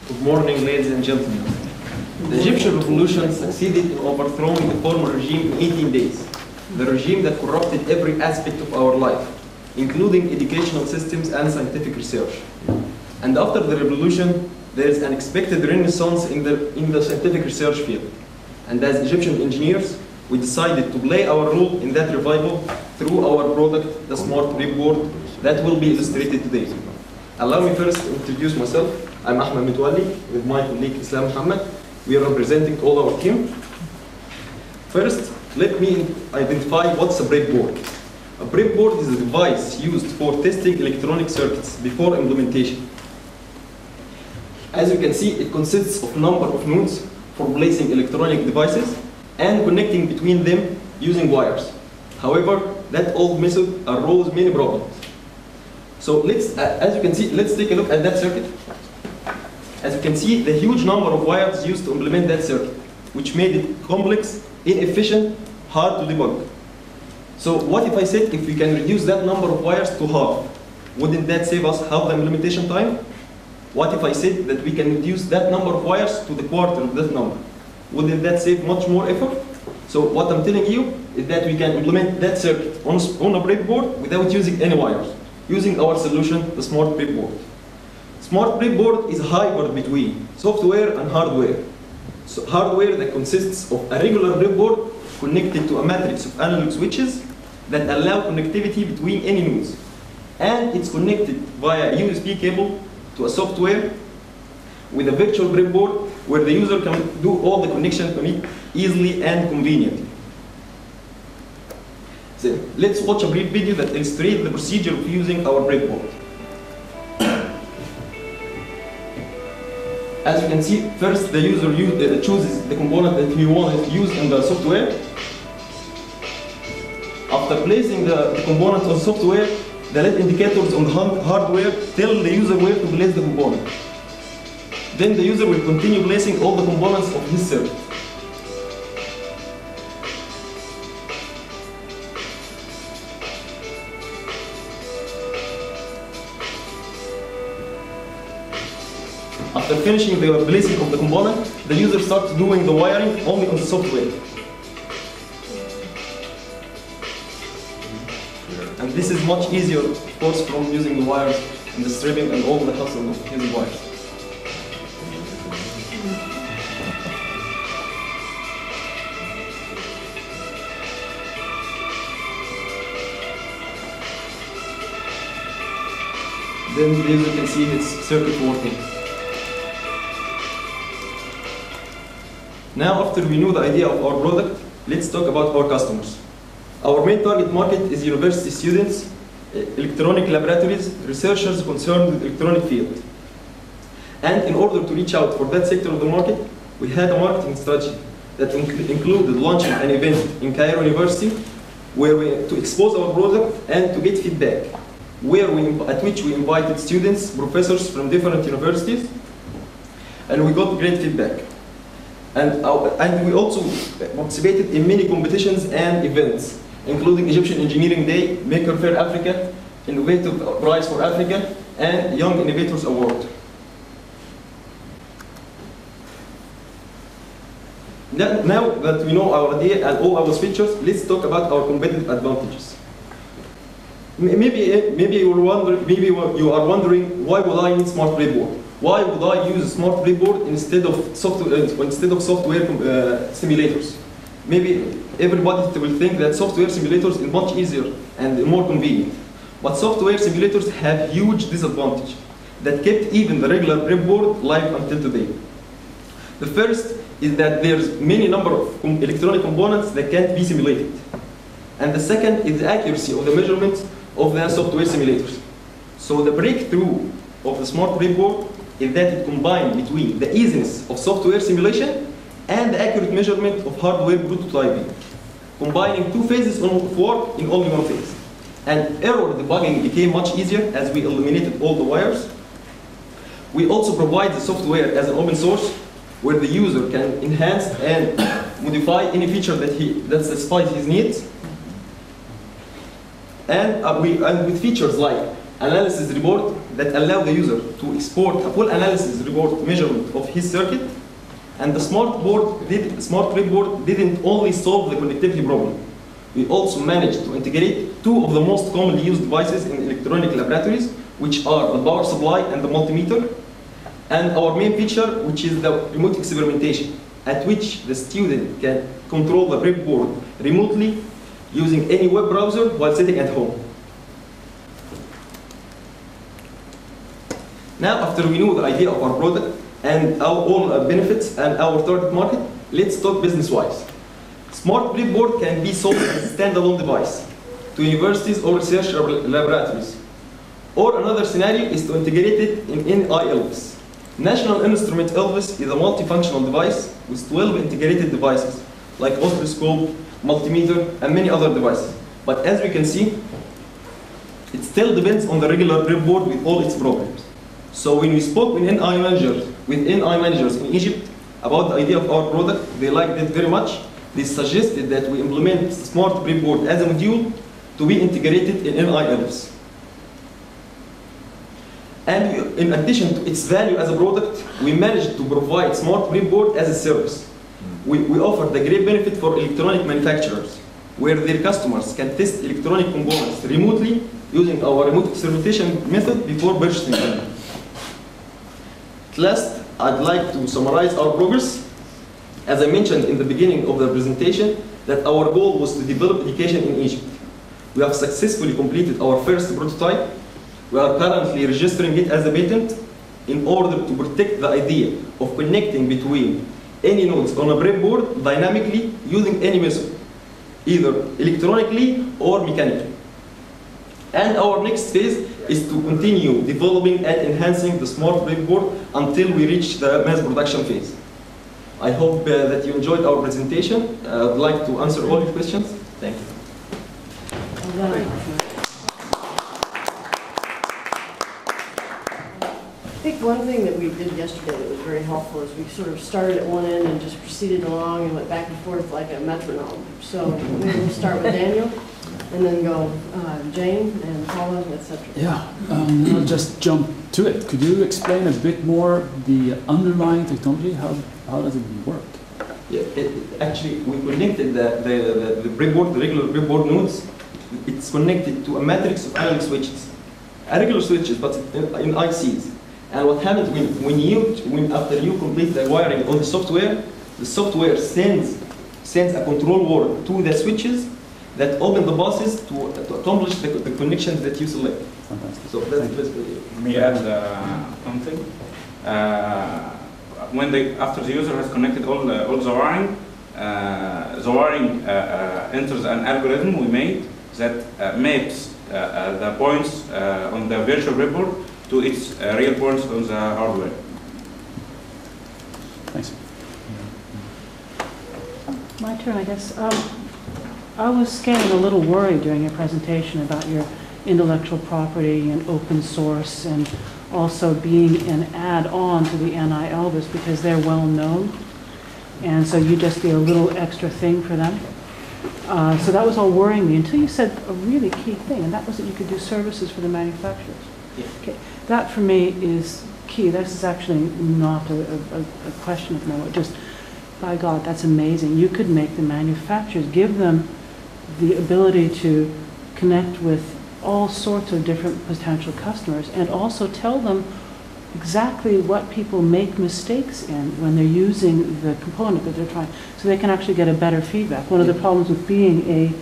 Good morning, ladies and gentlemen. The Egyptian revolution succeeded in overthrowing the former regime in 18 days. The regime that corrupted every aspect of our life, including educational systems and scientific research. And after the revolution, there is an expected renaissance in the scientific research field. And as Egyptian engineers, we decided to play our role in that revival through our product, the Smart Breadboard, that will be illustrated today. Allow me first to introduce myself. I'm Ahmed Mitwali with my colleague Islam Muhammad. We are representing all our team. First, let me identify what's a breadboard. A breadboard is a device used for testing electronic circuits before implementation. As you can see, it consists of a number of nodes for placing electronic devices and connecting between them using wires. However, that old method arose many problems. So as you can see, let's take a look at that circuit. As you can see, the huge number of wires used to implement that circuit, which made it complex, inefficient, hard to debug. So what if I said if we can reduce that number of wires to half? Wouldn't that save us half the implementation time? What if I said that we can reduce that number of wires to the quarter of that number? Wouldn't that save much more effort? So what I'm telling you is that we can implement that circuit on a breadboard without using any wires, using our solution, the Smart Breadboard. Smart Breadboard is a hybrid between software and hardware. So hardware that consists of a regular breadboard connected to a matrix of analog switches that allow connectivity between any nodes. And it's connected via a USB cable to a software with a virtual breadboard where the user can do all the connections on it easily and conveniently. So let's watch a brief video that illustrates the procedure of using our breadboard. As you can see, first the user chooses the component that he wants to use in the software. After placing the component on software, the LED indicators on the hardware tell the user where to place the component. Then the user will continue placing all the components of his circuit. After finishing the placing of the component, the user starts doing the wiring only on the software. And this is much easier, of course, from using the wires and the stripping and all the hassle of using wires. Then the user can see its circuit working. Now, after we know the idea of our product, let's talk about our customers. Our main target market is university students, electronic laboratories, researchers concerned with the electronic field. And in order to reach out for that sector of the market, we had a marketing strategy that included launching an event in Cairo University to expose our product and to get feedback, at which we invited students, professors from different universities, and we got great feedback. And we also participated in many competitions and events, including Egyptian Engineering Day, Maker Fair Africa, Innovative Prize for Africa, and Young Innovators Award. Now that we know our idea and all our features, let's talk about our competitive advantages. Maybe you are wondering, why would I need Smart Breadboard? Why would I use Smart Breadboard instead of software simulators? Maybe everybody will think that software simulators is much easier and more convenient. But software simulators have huge disadvantage that kept even the regular breadboard live until today. The first is that there's many number of electronic components that can't be simulated. And the second is the accuracy of the measurements of the software simulators. So the breakthrough of the Smart Breadboard is that it combines between the easiness of software simulation and the accurate measurement of hardware prototyping, combining two phases of work in only one phase. And error debugging became much easier as we eliminated all the wires. We also provide the software as an open source where the user can enhance and modify any feature that satisfies his needs. And with features like analysis report that allow the user to export a full analysis report measurement of his circuit. And the smart breadboard didn't only solve the connectivity problem. We also managed to integrate two of the most commonly used devices in electronic laboratories, which are the power supply and the multimeter, and our main feature, which is the remote experimentation, at which the student can control the breadboard remotely using any web browser while sitting at home. Now, after we know the idea of our product and all benefits and our target market, let's talk business-wise. Smart breadboard can be sold as a standalone device to universities or research laboratories. Or another scenario is to integrate it in NI Elvis. National Instrument Elvis is a multifunctional device with 12 integrated devices, like oscilloscope, multimeter, and many other devices. But as we can see, it still depends on the regular breadboard with all its problems. So when we spoke with NI managers in Egypt about the idea of our product, they liked it very much. They suggested that we implement smart breadboard as a module to be integrated in NI Elvis. And in addition to its value as a product, we managed to provide smart breadboard as a service. We offer the great benefit for electronic manufacturers, where their customers can test electronic components remotely using our remote experimentation method before purchasing them. Last, I'd like to summarize our progress. As I mentioned in the beginning of the presentation, that our goal was to develop education in Egypt. We have successfully completed our first prototype. We are currently registering it as a patent in order to protect the idea of connecting between any nodes on a breadboard dynamically using any method, either electronically or mechanically. And our next phase is to continue developing and enhancing the smart breadboard until we reach the mass production phase. I hope that you enjoyed our presentation. I'd like to answer all your questions. Thank you. I think one thing that we did yesterday that was very helpful is we sort of started at one end and just proceeded along and went back and forth like a metronome. So maybe we'll start with Daniel and then go Jane and Paula, etc. Yeah, I'll just jump to it. Could you explain a bit more the underlying technology? How does it work? Yeah, actually, we connected the breadboard, the regular breadboard nodes. It's connected to a matrix of analog switches, regular switches, but in ICs. And what happens after you complete the wiring on the software sends a control word to the switches that open the buses to accomplish the connections that you select. Fantastic. So that's basically it. Let me add something. After the user has connected all the wiring enters an algorithm we made that maps the points on the virtual breadboard to its real points on the hardware. Thanks. My turn, I guess. I was getting a little worried during your presentation about your intellectual property and open source and also being an add-on to the NI Elvis because they're well known. And so you just be a little extra thing for them. So that was all worrying me until you said a really key thing, and that was that you could do services for the manufacturers. Yeah. Okay. That for me is key. This is actually not a question of no, just, by God, that's amazing. You could make the manufacturers, give them the ability to connect with all sorts of different potential customers and also tell them exactly what people make mistakes in when they're using the component that they're trying, so they can actually get a better feedback. One of the problems with being a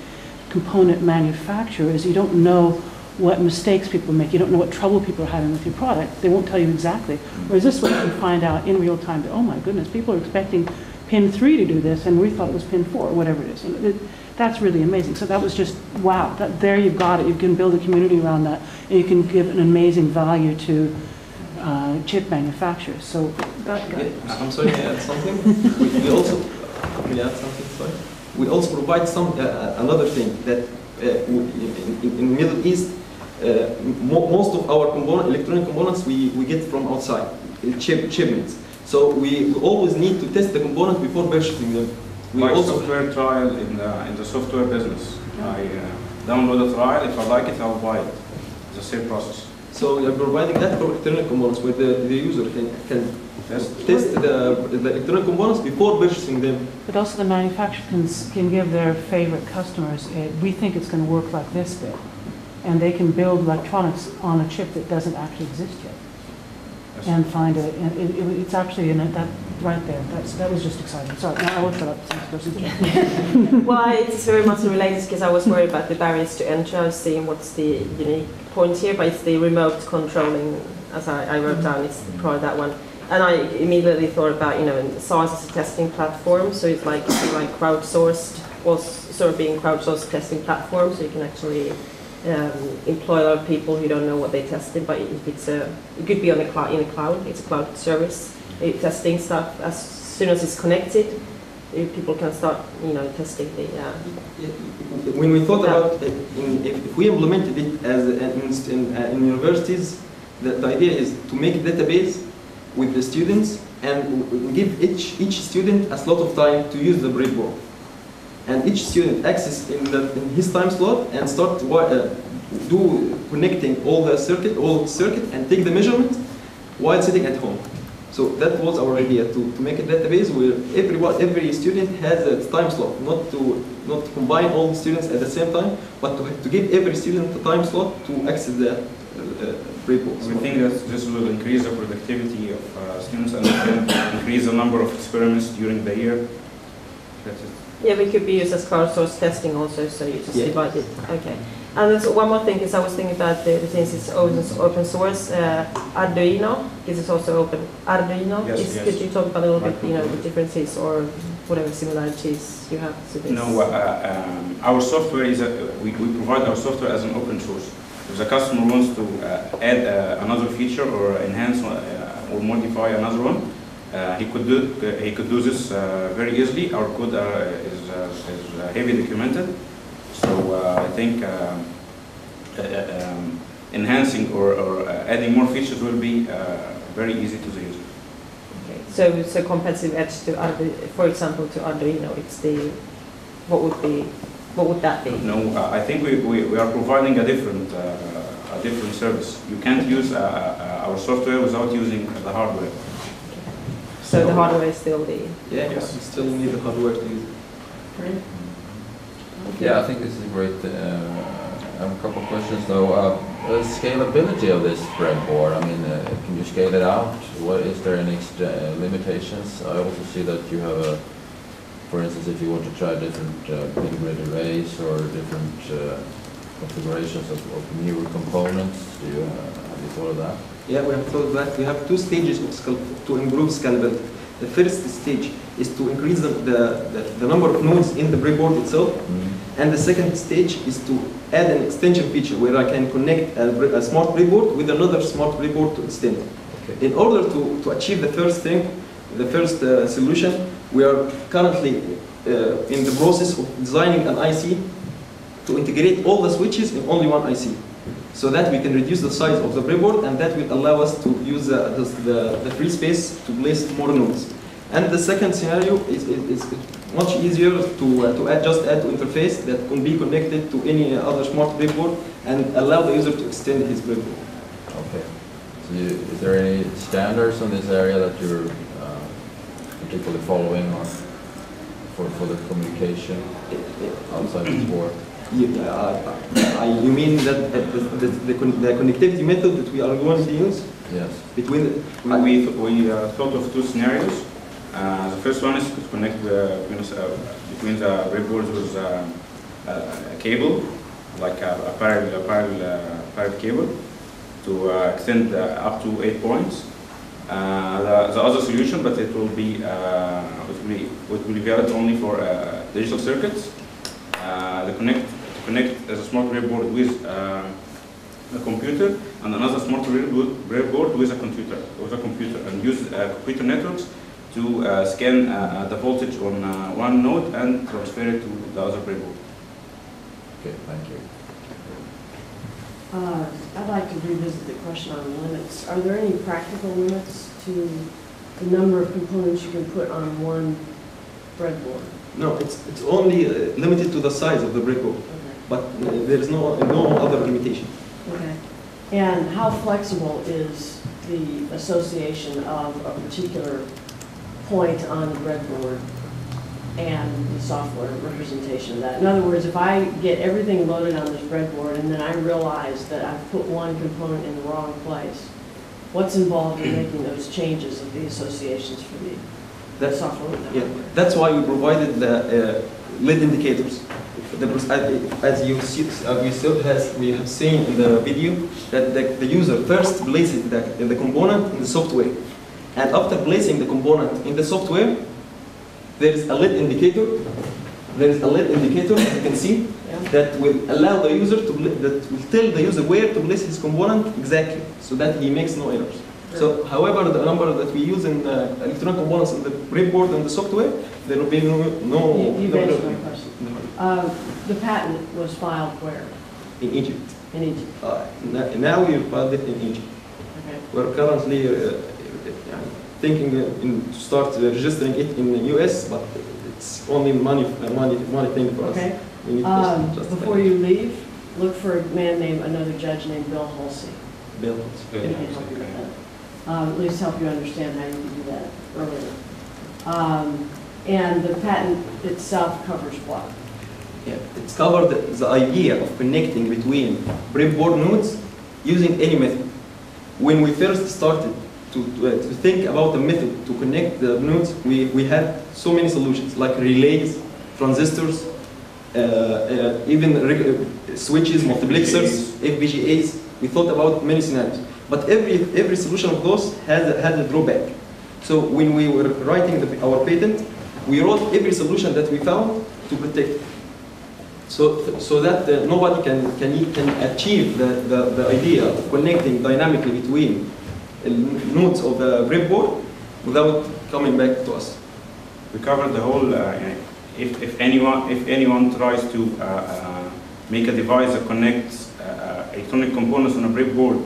component manufacturer is you don't know what mistakes people make. You don't know what trouble people are having with your product. They won't tell you exactly. Whereas this way you can find out in real time that, oh my goodness, people are expecting pin 3 to do this and we thought it was pin 4, or whatever it is. And that's really amazing. So that was just, wow, there you've got it. You can build a community around that and you can give an amazing value to chip manufacturers. So that got I'm sorry, may I add something? we also, may I add something, sorry? We also provide some, another thing that in Middle East, most of our electronic components we get from outside, shipments. So we always need to test the component before purchasing them. We Like also software trial in the software business. I download a trial. If I like it, I'll buy it. It's the same process. So you're providing that for electronic components where the user can test the electronic components before purchasing them. But also the manufacturer can give their favorite customers, we think it's going to work like this bit. And they can build electronics on a chip that doesn't actually exist yet. Yes. And find it's actually in it, that right there. That was just exciting. Sorry, I will shut up since person's Well, it's very much related because I was worried about the barriers to entry. I was seeing what's the unique point here, but it's the remote controlling, as I wrote down, it's probably that one. And I immediately thought about, SaaS as a testing platform, so it's like crowdsourced, was sort of being crowdsourced testing platform, so you can actually employ a lot of people who don't know what they tested, but if it could be on in a cloud, it's a cloud service, testing stuff. As soon as it's connected, people can start, testing the. When we thought about it, if we implemented it as in universities, the idea is to make a database with the students and give each student a slot of time to use the breadboard. And each student access in his time slot and start do connecting all the circuit and take the measurement while sitting at home. So that was our idea, to make a database where every student has a time slot, not to combine all the students at the same time, but to give every student a time slot to access the breadboard. We think that this will increase the productivity of students and increase the number of experiments during the year. That's it. Yeah, it could be used as crowdsourced testing also, so you just divide it. Okay. And there's one more thing, because I was thinking about the things it's open source. Arduino, because it's also open. Arduino, yes. Could you talk about a little bit, the differences or whatever similarities you have to this? No, our software is we provide our software as an open source. If the customer wants to add another feature or enhance or modify another one, he could do this very easily. Our code is heavily documented, so I think enhancing or adding more features will be very easy to the user. Okay. So competitive edge to for example, to Arduino, it's the what would that be? No, I think we are providing a different service. You can't use our software without using the hardware. So the hardware is still the... Yeah, yes. You still need the hardware to use it. Right. Yeah, I think this is great. I have a couple of questions though. The scalability of this breadboard, I mean, can you scale it out? Is there any limitations? I also see that you have for instance, if you want to try different integrated arrays or different configurations of newer components, have you thought of that? Yeah, we have thought that. We have two stages to improve scalability. The first stage is to increase the number of nodes in the breadboard itself, and the second stage is to add an extension feature where I can connect a smart breadboard with another smart breadboard to extend. Okay. In order to achieve the first thing, the first solution, we are currently in the process of designing an IC to integrate all the switches in only one IC, so that we can reduce the size of the breadboard, and that will allow us to use the free space to place more nodes. And the second scenario is much easier to add to interface that can be connected to any other smart breadboard and allow the user to extend his breadboard. Okay. So is there any standards in this area that you're particularly following or for the communication outside the board? You mean that the connectivity method that we are going to use? Yes. Between we thought of two scenarios. The first one is to connect between the breadboards with a cable, like a parallel cable, to extend up to 8 points. The other solution, but it will be valid only for digital circuits. To connect as a smart breadboard with a computer, and another smart breadboard with a computer, and use computer networks to scan the voltage on one node and transfer it to the other breadboard. Okay, thank you. I'd like to revisit the question on limits. Are there any practical limits to the number of components you can put on one breadboard? No, it's only limited to the size of the breadboard, Okay. but there is no other limitation. Okay. And how flexible is the association of a particular point on the breadboard and the software representation of that? In other words, if I get everything loaded on this breadboard and then I realize that I've put one component in the wrong place, what's involved in making those changes of the associations for the software and the hardware? That's why we provided the lead indicators. As we have seen in the video, that the user first places the component in the software, and after placing the component in the software, there is a lead indicator. There is a lead indicator, as you can see, that will allow the user that will tell the user where to place his component exactly, so that he makes no errors. So, however, the number that we use in electronic components in the breadboard and the software, there will be no. You've answered my question. The patent was filed where? In Egypt. In Egypt. Now we filed it in Egypt. Okay. We're currently thinking to start registering it in the US, but it's only money thing for us. Okay. We need to just Before you leave, look for a man named, another judge named Bill Halsey. build. He can help you with that. At least help you understand how you can do that earlier. And the patent itself covers what? Yeah, it's covered the idea of connecting between breadboard nodes using any method. When we first started to think about a method to connect the nodes, we had so many solutions like relays, transistors, even switches, multiplexers, FPGAs. We thought about many scenarios, but every solution of those had a drawback. So when we were writing our patent, we wrote every solution that we found to protect it. So that nobody can achieve the idea of connecting dynamically between nodes of the breadboard without coming back to us. We covered the whole. If anyone tries to make a device that connects electronic components on a breadboard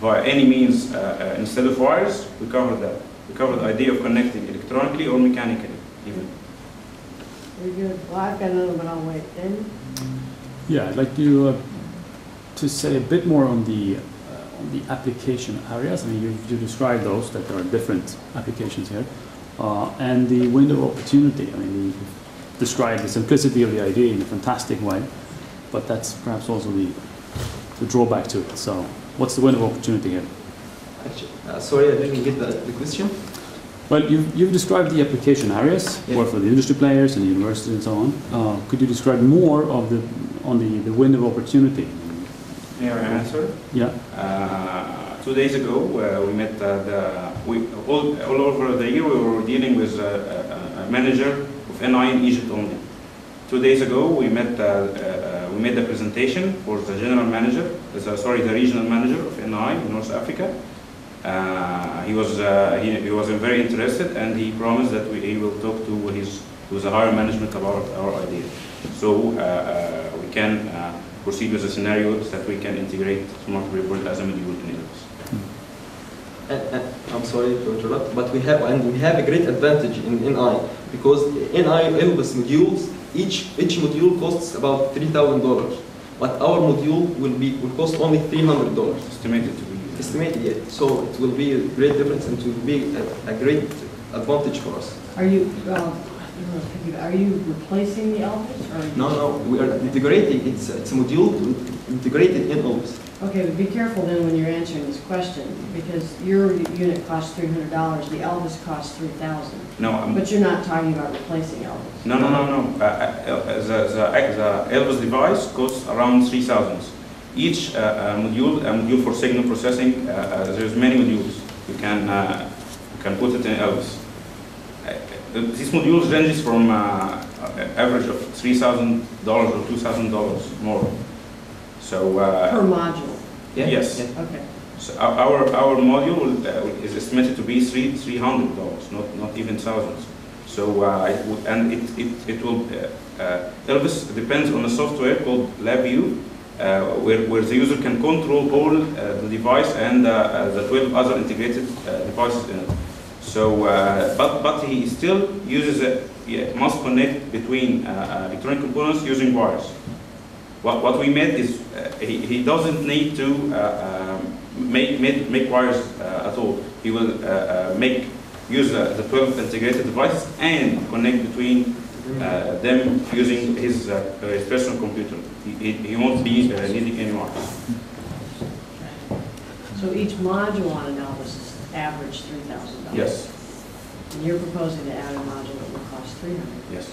via any means instead of wires, we covered that. We covered the idea of connecting electronically or mechanically, even. Very good. Well, I've got another, but I'll wait. Daniel? Yeah, I'd like you to say a bit more on the application areas. I mean, you described those, that there are different applications here, and the window of opportunity. I mean, you described the simplicity of the idea in a fantastic way, but that's perhaps also the drawback to it. So, what's the window of opportunity here? Actually, sorry, I didn't get the question. Well, you've described the application areas, both for the industry players and the universities and so on. Could you describe more of the window of opportunity? May I answer? Yeah. 2 days ago, we met all over the year. We were dealing with a manager of NI in Egypt only. 2 days ago, we made a presentation for the general manager, the regional manager of NI in North Africa. He was very interested, and he promised that he will talk to the higher management about our idea. So we can proceed with the scenarios that we can integrate smart breadboard as a module in Elbis. I'm sorry to interrupt, but we have a great advantage in NI, because NI Elbis modules, each module costs about $3,000, but our module will cost only $300. Estimated yet. So it will be a great difference, and it will be a great advantage for us. Are you replacing the Elvis? No, we are integrating. It's a module integrated in Elbis. Okay, but be careful then when you're answering this question, because your unit costs $300, the Elvis costs $3,000. No, but you're not talking about replacing Elvis. No. The Elbis device costs around $3,000. Each module for signal processing, there's many modules. You can put it in Elbis. These modules ranges from average of $3,000 or $2,000 more. So per module. Yeah, yes. Yeah. Okay. So our module is estimated to be $300, not even thousands. So it will Elbis depends on a software called LabVIEW, where the user can control all the device and the 12 other integrated devices in it. So, but he still uses must connect between electronic components using wires. What we made is he doesn't need to make wires at all. He will use the 12 integrated devices and connect between them using his personal computer. He won't be needing any wires. So each module on a Novus is average $3,000? Yes. And you're proposing to add a module that will cost $300? Yes.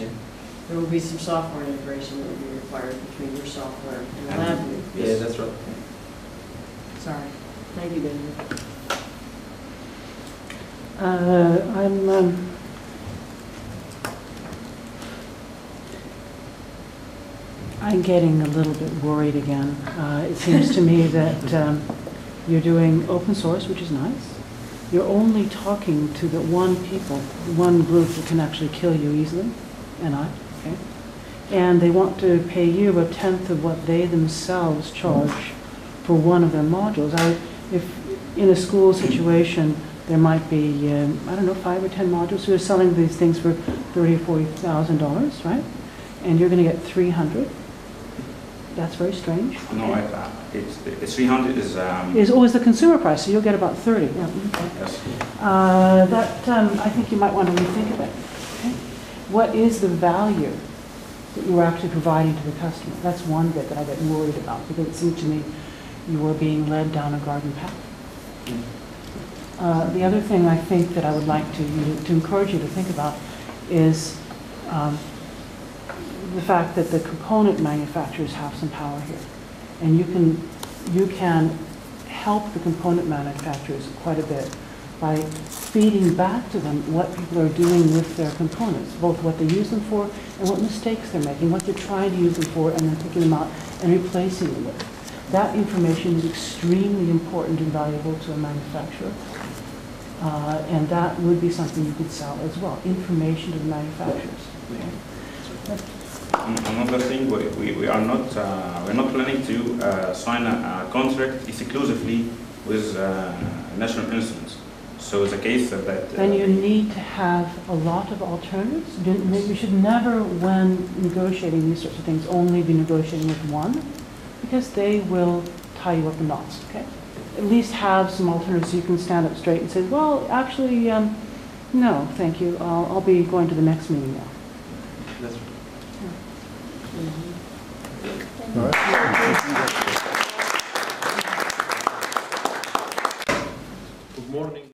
There will be some software integration that will be required between your software and the lab view. Yeah, that's right. Sorry. Thank you, Daniel. I'm getting a little bit worried again. It seems to me that you're doing open source, which is nice. You're only talking to the one group that can actually kill you easily, okay? And they want to pay you 1/10 of what they themselves charge for one of their modules. If in a school situation, there might be, I don't know, 5 or 10 modules, so you're selling these things for $30,000 or $40,000, right? And you're going to get 300. That's very strange. No, it's 300 is... Is always the consumer price, so you'll get about 30. Yeah. Okay. Yes. I think you might want to rethink of it. Okay? What is the value that you're actually providing to the customer? That's one bit that I get worried about, because it seems to me you are being led down a garden path. The other thing I think that I would like to encourage you to think about is the fact that the component manufacturers have some power here. And you can help the component manufacturers quite a bit by feeding back to them what people are doing with their components, both what they use them for and what mistakes they're making, what they're trying to use them for, and then picking them out and replacing them with. That information is extremely important and valuable to a manufacturer. And that would be something you could sell as well, information to the manufacturers. Okay? Another thing, we're not planning to sign a contract exclusively with National Instruments. So it's a case that... Then you need to have a lot of alternatives. You should never, when negotiating these sorts of things, only be negotiating with one, because they will tie you up in knots, okay? At least have some alternatives so you can stand up straight and say, well, actually, no, thank you. I'll be going to the next meeting now. That's right. All right. Good morning.